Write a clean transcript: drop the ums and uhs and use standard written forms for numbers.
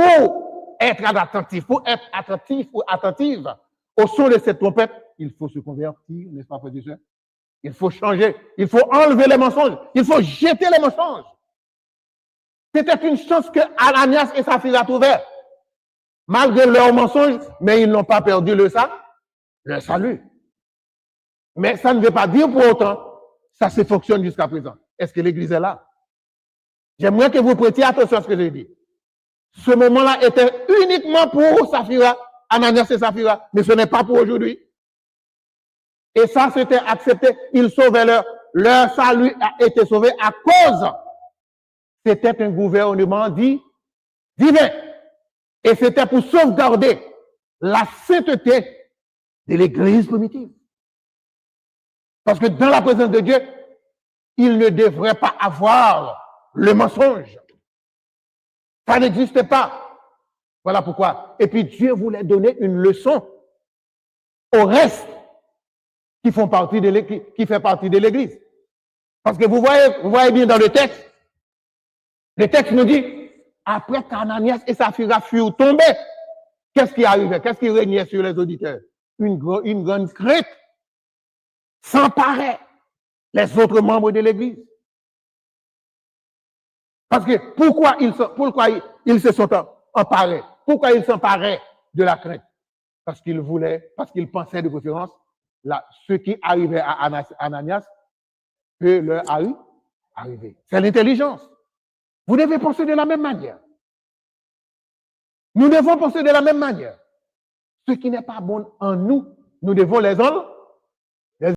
pour être attentif ou attentive au son de cette trompette, il faut se convertir, n'est-ce pas, frères et sœurs? Il faut changer, il faut enlever les mensonges, il faut jeter les mensonges. C'était une chance que Ananias et Saphira trouvaient, malgré leurs mensonges, mais ils n'ont pas perdu le salut. Mais ça ne veut pas dire pour autant, ça se fonctionne jusqu'à présent. Est-ce que l'Église est là? J'aimerais que vous prêtiez attention à ce que j'ai dit. Ce moment-là était uniquement pour Saphira, Ananias et Saphira, mais ce n'est pas pour aujourd'hui. Et ça, c'était accepté. Ils sauvaient leur salut a été sauvé à cause. C'était un gouvernement divin. Et c'était pour sauvegarder la sainteté de l'Église primitive. Parce que dans la présence de Dieu, il ne devrait pas avoir le mensonge. Ça n'existe pas. Voilà pourquoi. Et puis Dieu voulait donner une leçon au reste qui fait partie de l'Église. Parce que vous voyez bien dans le texte nous dit, après qu'Ananias et Saphira furent tombés, qu'est-ce qui arrivait? Qu'est-ce qui régnait sur les auditeurs? Une grande crainte s'emparait les autres membres de l'Église. Parce que pourquoi ils se sont emparés? Pourquoi ils s'emparaient de la crainte? Parce qu'ils pensaient de préférence, ce qui arrivait à Ananias peut leur arriver. C'est l'intelligence. Vous devez penser de la même manière. Nous devons penser de la même manière. Ce qui n'est pas bon en nous, nous devons les enlever.